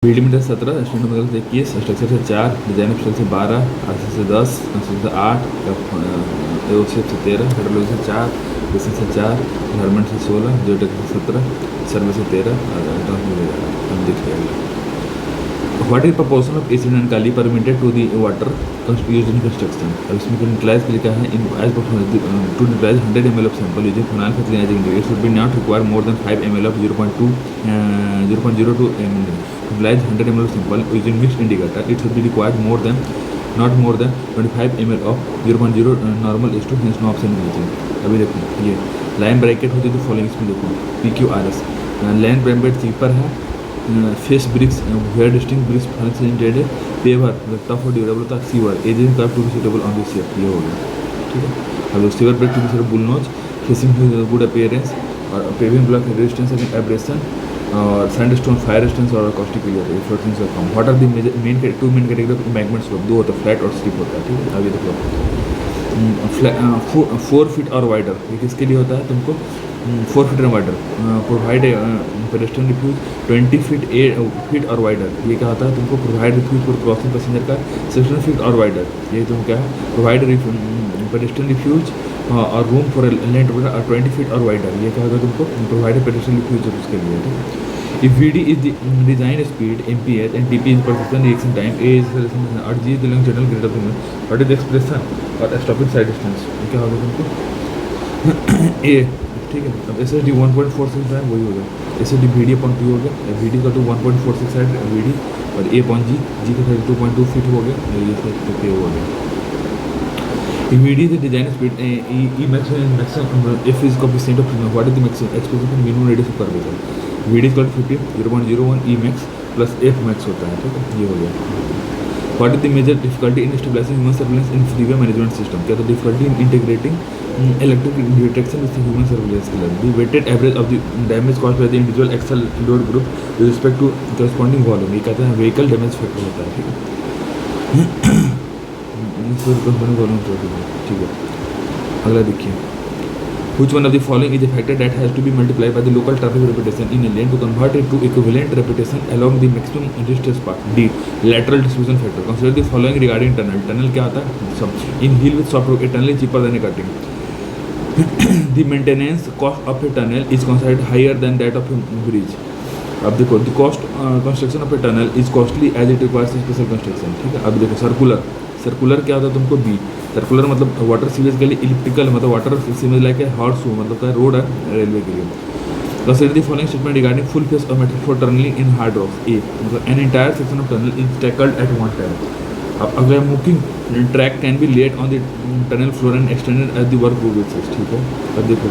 BD metre 17, standard metal से 21, structure से 4, design option से 12, आरसी से 10, कंस्ट्रक्शन से 8, एओशेप से 13, हाइड्रोलॉजी से 4, बेसिन से 4, गवर्नमेंट से 16, जियोटेक से 17, सर्वे से 13 और अब देखिए what is proportion of acid and alkali permitted to the water use in construction. अब इसमें न्यूट्रलाइज लिखा है in as to neutralize 100 ml of sample using phenyl fertilizing indicator should be not require more than 5 ml of 0.02 neutralize 100 ml of sample using mixed indicator it should be required more than not more than 25 ml of 0.0 normal is to hints no option using. अभी देखो ये line bracket होती है तो following इसमें देखो PQRS line bracket cheaper है, face bricks where distinct bricks functioned paver tough और ड्यूरेबल था sewer agent curve to be suitable on this shape. ये हो गया ठीक है। अब sewer break to be bull nose facing good appearance और paving block resistance against abrasion और सैंडस्टोन फायर रेजिस्टेंस और कॉस्टिक क्लियर फ्लोटिंग से कम। What are the main category of embankment slope? दो होता है, फ्लैट और स्लिप होता है ठीक है। अभी देखो 4 फीट और वाइडर ये किसके लिए होता है तुमको 4 फीट और wider provide pedestrian refuge 20 feet और वाइडर ये क्या होता है तुमको provide refuge for crossing passenger का 16 फीट और वाइडर ये तुम क्या है प्रोवाइड पेडेस्ट्रियन रिफ्यूज और रूम फॉर लैंड 20 फीट और वाइडर ये क्या होगा तुमको प्रोवाइड पेडेस्ट्रियन रिफ्यूज उसके लिए ठीक है। If VD is the design speed, MPH, and TP is persistent reaction time, A is acceleration, और G is the length general greater than what is the expression और stopping side distance क्या होगा तुमको A ठीक है। अब SSD 1.46 है वही होगा SSD VD upon T हो गया VD का तो 1.46 है VD और A upon G G का 2.2 फीट हो गया ये सब K हो गया। VD is the design speed E maximum F is coefficient of what is the maximum expression for minimum radius of curvature VD is equal to 50 0.01 E max plus F max होता है ठीक है। ये हो गया। What is the major difficulty in stabilising human surveillance in freeway management system? क्या तो difficulty in integrating electric detection with human surveillance के लिए the weighted average of the damage caused by the individual axle load group with respect to corresponding volume ये कहते हैं vehicle damage factor होता है ठीक है। ठीक है। अगला देखिए Which one of the following is a factor that has to be multiplied by the local traffic repetition in a lane to convert it to equivalent repetition along the maximum distance path? D. Lateral distribution factor. Consider the following regarding tunnel. Tunnel क्या आता है? Some. In hill with soft rock, a tunnel is cheaper than a cutting. The maintenance cost of a tunnel is considered higher than that of a bridge. अब देखो the cost construction of a tunnel is costly as it requires special construction. ठीक है। अब देखो circular क्या होता है तुमको बी सर्कुलर मतलब वाटर सीवेज के लिए इलिप्टिकल मतलब water sewage like a horse मतलब का रोड है रेलवे के लिए। Consider the following statement regarding full face और method for tunnelling in hard rocks. A मतलब an entire section of tunnel is tackled at one time. अब अगर moving track can be laid on the tunnel floor and extended at the work progresses ठीक है। अब देखो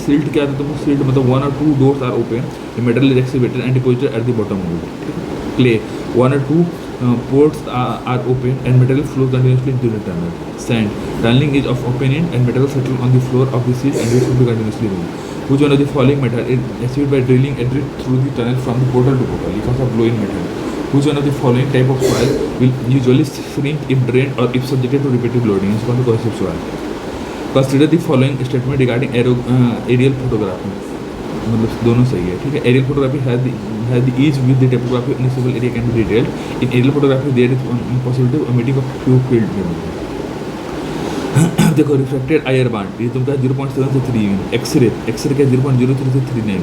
silt क्या था तुमको सिल्ट मतलब 1 or 2 doors are open the metal is excavated and deposited at the bottom of it ठीक है। clay 1 or 2 ports are open and material flows continuously into the tunnel. Sand tunneling is of open end and material settle on the floor of the seat and it should be continuously moved. Which one of the following method is achieved by drilling a drift through the tunnel from the portal to portal? It comes a blowing method. Which one of the following type of soil will usually shrink if drained or if subjected to repeated loading? It's called cohesive soil. Consider the following statement regarding aerial photography. मतलब दोनों सही है ठीक है। Aerial photography has the ease with the topography initial area can be detailed in aerial photography there is possibility of meeting of few field. देखो reflected IR band ये तुमका 0.7 से 3 एक्सरे का 0.03 से 39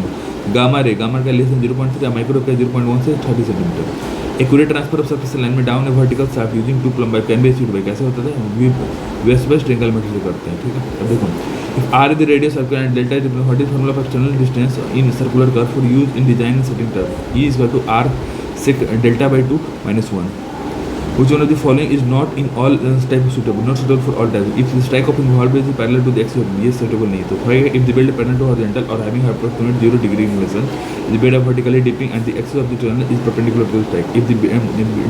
गामा का लेस देन 0.3 माइक्रो का 0.1 से 30 centimetre. Accurate transfer of surface line में down a vertical shaft using 2 plumb can be achieved by कैसे होता है वेस्ट एंगल मेथड से करते हैं ठीक है। अब देखो if r is the radius circle and delta is the what is formula for external distance in circular curve for use in design and setting curve E is equal to r sec delta by 2 minus 1. Which one of the following is not in all types suitable not suitable for all types? If the strike of involved is parallel to the axis ये suitable नहीं तो होएगा if the bed parallel to horizontal or having approximate 0 degree inclination the bed are vertically dipping and the axis of the tunnel is perpendicular to the strike if the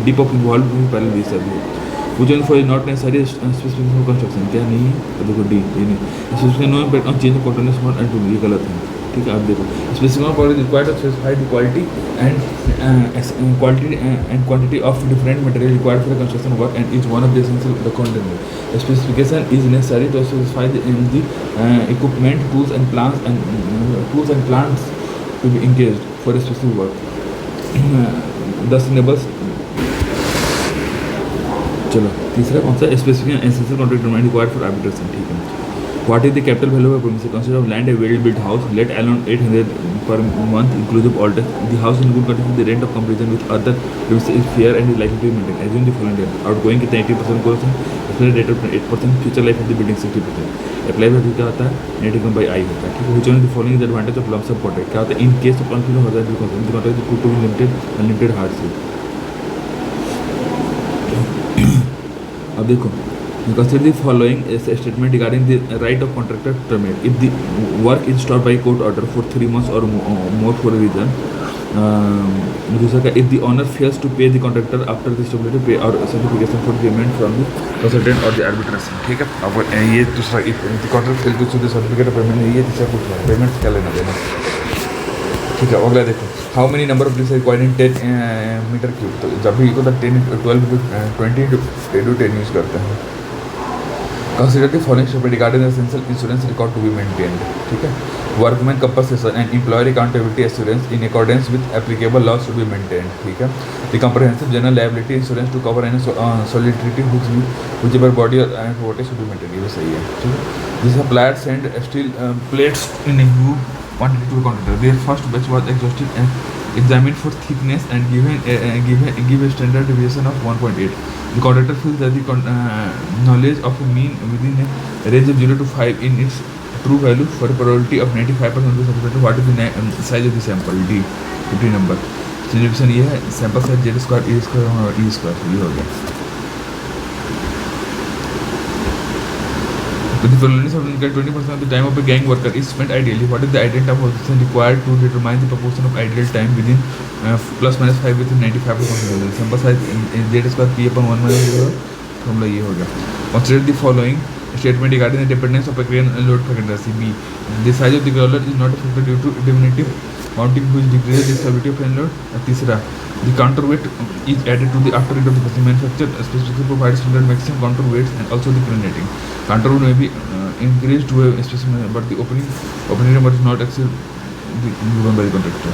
dip of involved is parallel this is which one for is not necessary specification for construction क्या नहीं है। देखो D ये नहीं specification no impact on change of continuous mode and two ये गलत है ठीक है। आप देखो specification for required to specify the quality and quantity of different material required for construction work and each one of the essential requirement specification is necessary to specify the equipment tools and plants to be engaged for a specific work। 10 enables. चलो तीसरा कौन सा, specific essential contract required for arbitration, ठीक है. What is the capital value of a premises? Consist of land, a well-built house, let alone 800 per month, inclusive all tax. The house in good condition, the rent of comparison with other premises is fair and is likely to be maintained. Assume the following data: outgoing कितना 80% cost है, expense rate of 8%, future life of the building 60%. Apply value क्या होता है, net income by I होता है, ठीक है. Which one of the following is the advantage of lump sum contract? क्या होता है, in case of conflict of hazard, the contract is put to be limited, unlimited hardship. अब देखो, you consider the following as a statement regarding the right of contractor to terminate. If the work is stopped by court order for 3 months or more for a reason, दूसरा का, if the owner fails to pay the contractor after the stipulated pay or certification for payment from the consultant or the arbitration, ठीक है. अब ये दूसरा, if the contractor fails to issue the certificate of payment, ये तीसरा पूछ रहा है, पेमेंट क्या लेना देना, ठीक है. अगला देखो, how many number of bricks required in 10 metre cube. तो जब भी को 10 12 20 into 10 यूज़ करते हैं. Consider the following statement regarding the essential insurance record to be maintained, ठीक है. Workman compensation and employer accountability assurance in accordance with applicable laws should be maintained, ठीक है. The comprehensive general liability insurance to cover any solidarity whichever body and what should be maintained, ये सही है, ठीक है. The supplier sent steel plates in a huge quantity to a contractor. Their first batch was exhausted and examined for thickness and give a standard deviation of 1.8. The contractor feels that the knowledge of a mean within a range of 0 to 5 in its true value for a probability of 95% of the satisfactory. What is the size of the sample? D 50 number. Solution ये है, sample size z square a square और e square, ये हो गया. But the probability of get 20% of the time of a gang worker is spent ideally. What is the ideal time of position required to determine the proportion of ideal time within plus minus 5 within 95%? Sample size z square p upon 1 minus 0. formula ये हो गया. Consider the following statement regarding the dependence of a crane and load factor CB. The size of the crawler is not affected due to diminutive mounting which decreases the stability of crane load. तीसरा, the counterweight is added to the after rate of the person. Manufacturer specifically provides standard maximum counterweights and also the crane rating. Counterweight may be increased to a specific, but the opening number is not exceed the given by the contractor.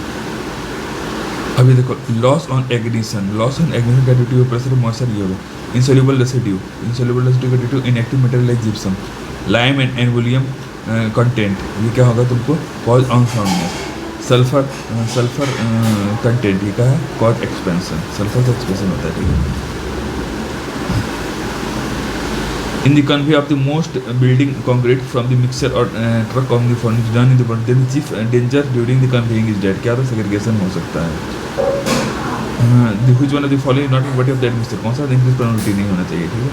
अभी देखो, loss on एग्नीशन का due to pressure moisture ये होगा. Insoluble residue का due to inactive material like gypsum. Lime and aluminium content, ये क्या होगा तुमको, cause on soundness. Sulphur content, ये क्या है, कॉज एक्सपेंशन. सल्फर का एक्सपेंशन होता है, ठीक है. In the convey of the most building concrete from the mixer or truck on the furniture done in the front, then the chief danger during the conveying is that क्या तो segregation हो सकता है. Which one of the following not property of that mixer? कौन सा increase probability नहीं होना चाहिए, ठीक है.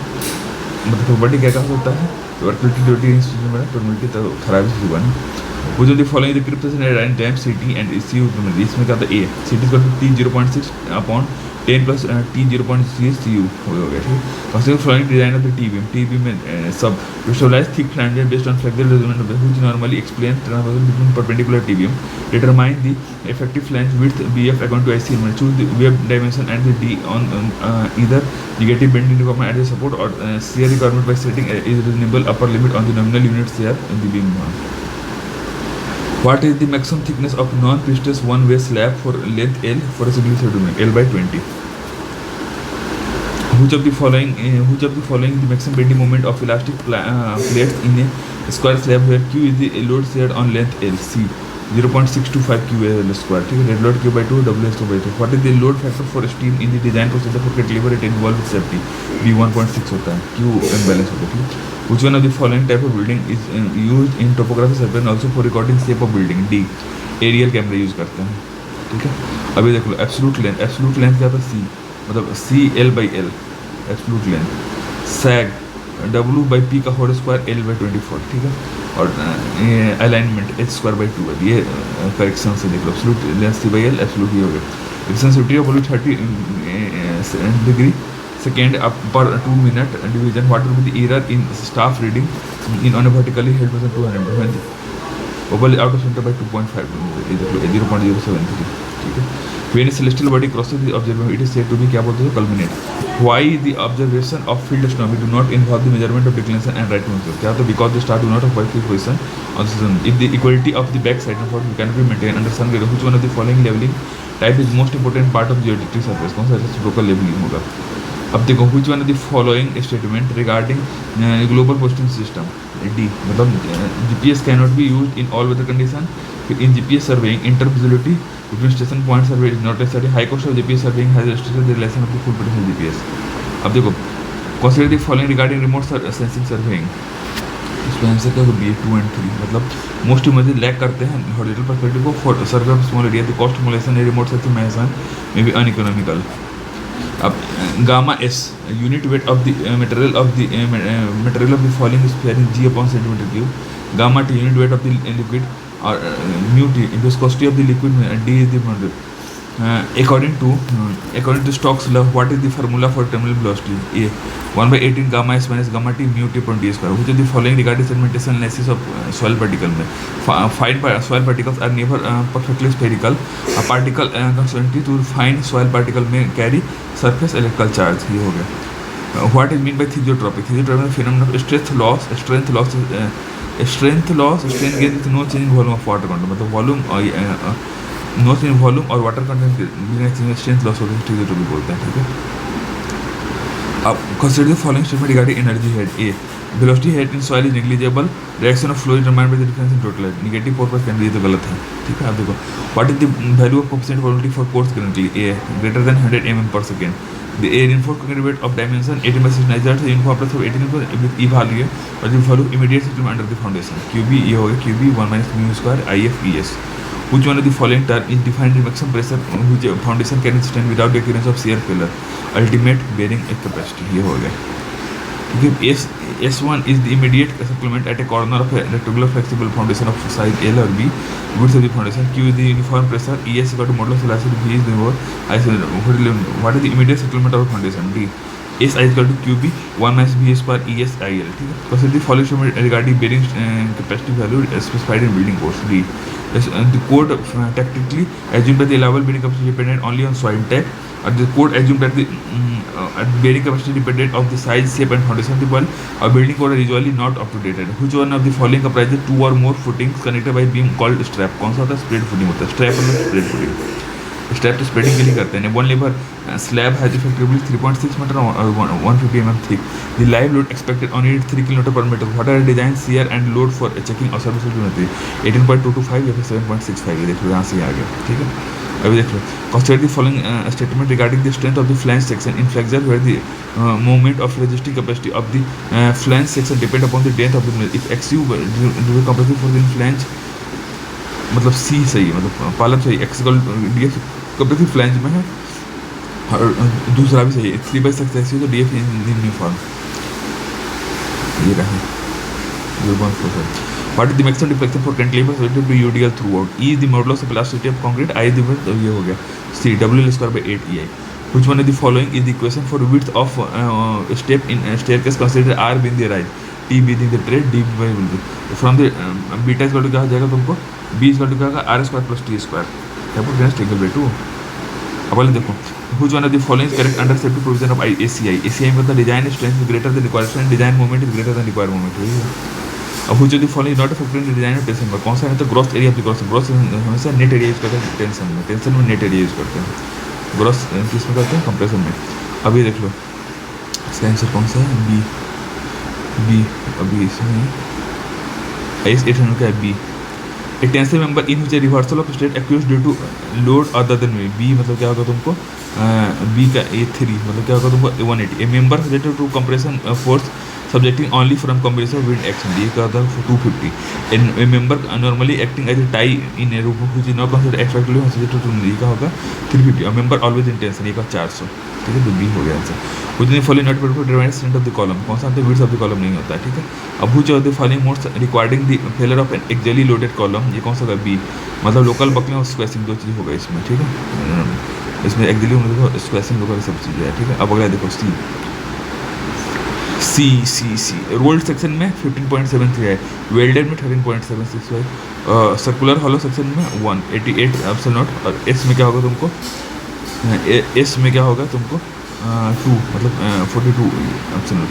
मतलब property क्या हो सकता है, probability institution में probability तो खराब चीज़ हुआ ना. Which of the following the crystallization at time CT and CU probability, इसमें क्या था, A CT is equal to T 0.6 upon 10 plus T 0.6 CU हो गया, ठीक. Consider following design of the T-beam में sub to stabilize thick flanges based on flexible measurement of which normally explain transversal between perpendicular T-beam. Determine the effective flange width BF according to IC. Choose the wave dimension and the D on either negative bending requirement at the support or shear requirement by setting a reasonable upper limit on the nominal unit shear in the beam. What is the maximum thickness of non-prestressed one-way slab for length L for a single settlement? L by 20. Which of the following the maximum bending moment of elastic plates in a square slab where Q is the load shared on length L? C 0.625 Q square, ठीक है. Dead load Q by 2, W S by 2. What is the load factor for steel in the design procedure for cantilever at involved with safety? B 1.6 होता है, Q imbalance होता है, ठीक है. Which one of the following type of building is used in topography survey and also for recording shape of building? D aerial camera use करते हैं, ठीक है. अभी देख लो, एब्सोल्यूट लेंथ क्या था, C मतलब C L by L absolute length. Sag W by P का होल स्क्वायर L by 24, ठीक है. और अलाइनमेंट H स्क्वायर by 2 है. ये करेक्शन से देख लो, absolute length C by L absolute ये हो गया. Sensitivity of 30 degree second per 2 minute division. What will be the error in staff reading in on a vertically held position 200 when oval out of center by 2.5 0.073. ठीक है। When a celestial body crosses the observer, it is said to be क्या बोलते हैं culminate. Why the observation of field astronomy do not involve the measurement of declination and right angles? क्या तो because the star do not occupy the position on the sun. If the equality of the back side and forward cannot be maintained under sun, which one of the following leveling type is most important part of geodetic surface? कौन सा reciprocal leveling होगा? अब देखो which one of the following statement regarding global positioning system? D मतलब GPS cannot be used in all weather condition. In GPS surveying, intervisibility between station point survey is not necessary. High cost of GPS surveying has restricted the relation of the full potential GPS. अब देखो consider the following regarding remote sensing surveying. इसमें answer क्या होगा? 2 and 3 मतलब most images lack करते हैं horizontal perspective को for survey of small area the cost simulation a remote sensing measure may be uneconomical. अब gamma S unit weight of the material of the following is fairing g upon centimetre cube. Gamma T unit weight of the liquid or mu t viscosity of the liquid d is the according to Stokes law. What is the formula for terminal velocity? A 1/18 gamma s minus gamma t mu t upon d square. Which of the following regarding segmentation analysis of soil particle में find soil particles are never perfectly spherical. A particle constantly to find soil particle may carry surface electrical charge. ये हो गया. What is mean by thesiotropic? Thesiotropic is a phenomenon of strength loss, strain gain with no change in volume of water content. मतलब volume no change volume और water content के strength loss होता है, thixotropic बोलते हैं. ठीक है. अब consider the following statement regarding energy head. A velocity head in soil is negligible. Reaction of flow is determined by the difference in total head. Negative 4% ये तो गलत है. ठीक है. आप देखो what is the value of coefficient volumity for coarse currently. A greater then 100 mm per second. The air reinforced concrete weight of dimension 18 by 6 measures the uniform plus of 18 with E value or the value immediate settlement under the foundation. QB ये हो गया QB 1 minus mu square IF ES. Which one of the following term is defined in maximum pressure which foundation can withstand without the occurrence of shear failure? Ultimate bearing capacity. ये हो गया. ठीक है. S1 is the immediate supplement at a corner of a rectangular flexible foundation of size L or B. Width of the foundation. Q is the uniform pressure. ES equal to modulus velocity. V is the what is the immediate settlement of a foundation? D. S I is equal to QB 1 minus V square ES IL. ठीक है. Consider the following statement regarding bearing capacity value specified in building codes. D. The code tactically assumed that the allowable bearing capacity dependent only on soil type. The code assumed that the bearing capacity dependent of the size, shape and foundation of the wall. Our building code are usually not up to date. Which one of the following comprises 2 or more footings connected by beam called strap? कौन सा होता है? Spread footing होता है. Strap और spread footing. Strap तो spreading के लिए करते हैं. One labour slab has effectively 3.6 metre और 150 mm thick. The live load expected on it 3 kN per meter. What are the design shear and load for checking और service होती है 18.225 या फिर 7.65. ये देख लो यहाँ से आ गया. ठीक है. अभी देख लो. Consider the following statement regarding the strength of the flange section in flexure where the moment of resisting capacity of the flange section depend upon the length of the mill. If XU do compressive force in flange मतलब C सही है, मतलब पालम सही. X DF compressive flange में है और दूसरा भी सही है. 3/6 XU तो DF in uniform. ये रहा 0.47. What is the maximum deflection for cantilever relative to UDL throughout? E is the modulus of elasticity of concrete. I is the width. ये हो गया. C WL square by 8 EI. Which one of the following is the equation for width of step in staircase? Consider R being the rise, T being the tread, D by will be. From the beta is equal to क्या हो जाएगा तुमको? B is equal to क्या होगा? R square plus T square. क्या बोल रहे हैं? Triangle by 2. अब वाले देखो. Which one of the following is correct under safety provision of ACI? ACI मतलब design strength is greater than required strength, design moment is greater than required moment. अब which of the following is not a factor in the design of tension पर? कौन सा है? तो gross area of the gross हमेशा net area use करते हैं tension में. टेंशन में नेट एरिया यूज करते हैं. ग्रॉस किस में करते हैं? कंप्रेशन में. अभी देख लो इसका आंसर कौन सा है? बी. अभी इसमें IS 800 का है B. A tensor member in which a reversal of state occurs due to load other than V. B मतलब क्या होगा तुमको? B का A3 मतलब क्या होगा तुमको? 180. A member related to compression force subjecting only from combination of wind action. ये क्या होता है? 250. A member normally acting as a tie in a rope which is not considered effectively subjected to ये क्या होगा? 350. A member always in tension ये का 400. ठीक है. तो B हो गया answer. Within the following not permitted to determine strength of the column. कौन सा होता है? width of the column नहीं होता है. ठीक है. अब which of the following modes requiring the failure of an axially loaded column? ये कौन सा होगा? B मतलब लोकल बकलिंग और स्क्वैशिंग दो चीज़ होगा इसमें. ठीक है. इसमें एक्सियली स्क्वैशिंग लोकल सब चीज़ें है. ठीक है. अब अगला देखो सी रोल्ड सेक्शन में 15.73 है, वेल्डेड में 13.76 है, सर्कुलर हॉलो सेक्शन में 188 एब्सोल्यूट, और एस में क्या होगा तुमको, एस में क्या होगा तुमको 2 मतलब 42 एब्सोल्यूट।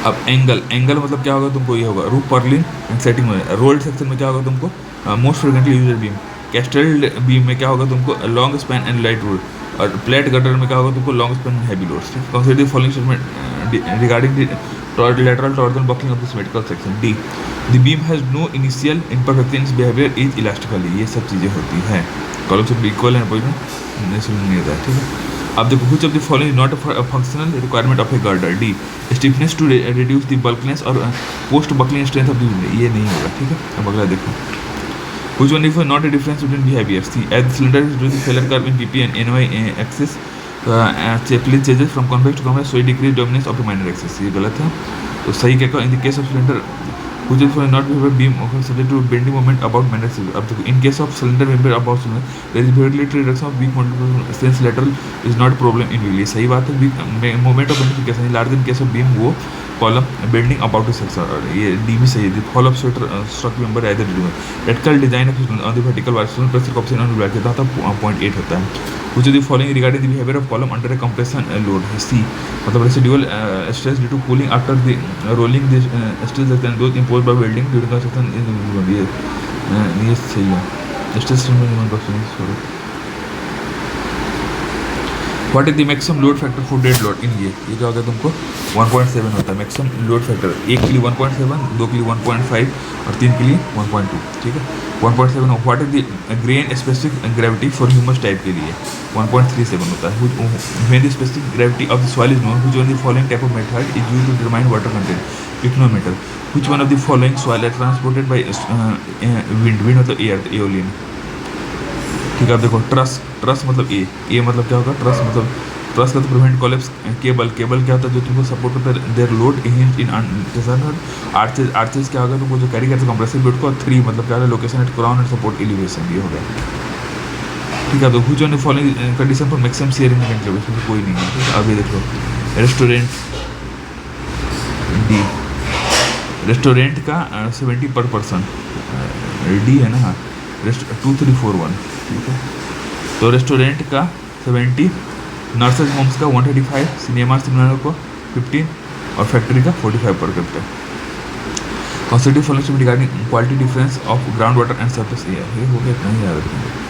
अब एंगल मतलब क्या होगा तुमको, ये होगा रूफ पर्लिन एंड सेटिंग में। रोल्ड सेक्शन में क्या होगा तुमको, most frequently used beam. Castellated beam में क्या होगा तुमको, long span and light road. और प्लेट गटर में क्या होगा तुमको, long span and heavy loads. Consider the following statement regarding the lateral torsion buckling of this medical section. D. The beam has no initial imperfection in its behavior is elastically. ये सब चीज़ें होती हैं। Column सब equal है, नहीं होता है, ठीक है। अब देखो, which of the following is not a functional requirement of a girder? D. Stiffness to reduce the bulkiness और post buckling strength of the beam. ये नहीं होगा, ठीक है। अब अगला देखो, which one is not a difference between behavior? C. As the cylinder is during the failure curve in PP and NY axis plane changes from convex to convex, so it decrease dominance of the minor axis. ये गलत है, तो सही क्या कहो, in the case of cylinder which is not be beam subject to bending moment about minor axis. अब देखो, in case of cylinder member about cylinder there is variability reduction of weak moment since lateral is not problem in wheel. सही बात है, weak moment of bending is larger in case of beam वो column bending about two section, और ये D भी सही है। Fall of strut member as reticle design of on the vertical wire pressure option on black कितना था 0.8 होता है। कुछ the following regarding the behaviour of column under a compression load. C मतलब residual stress due to cooling after the rolling the stress and those imposed by welding during construction ये सही है। Stress sorry, what is the maximum load factor for dead load in ये क्या होगा तुमको 1.7 होता है मैक्सिमम लोड फैक्टर। एक के लिए 1.7, दो के लिए 1.5 और 3 के लिए 1.2, ठीक है। 1.7 what is the grain specific gravity for humus type के लिए 1.37 होता है। When the specific gravity of the soil is known which one the following type of method is used to determine water content pycnometer. Which one of the following soil are transported by wind मतलब air aeolian, ठीक है। आप देखो, truss मतलब ए मतलब क्या होगा, truss मतलब ट्रस का तो प्रिवेंट कोलैप्स। केबल क्या होता है, जो तुमको सपोर्ट करता है their load hinge in arches क्या होगा तुमको जो कैरी करता है कंप्रेसिव लोड को। 3 मतलब क्या है, location eight crown and support elevation, ये हो गया, ठीक है। तो which one following condition for maximum shear in the cantilever, कोई नहीं है, ठीक है। अभी देख लो, रेस्टोरेंट डी, रेस्टोरेंट का 70 पर पर्सन डी है ना, 2341, ठीक है। तो रेस्टोरेंट का 70, नर्सेज होम्स का 135, सिनेमा को 15 और फैक्ट्री का 45 per capita. Consider following regarding quality difference of ground water and surface air, ये हो गया, इतना ही याद रखना है।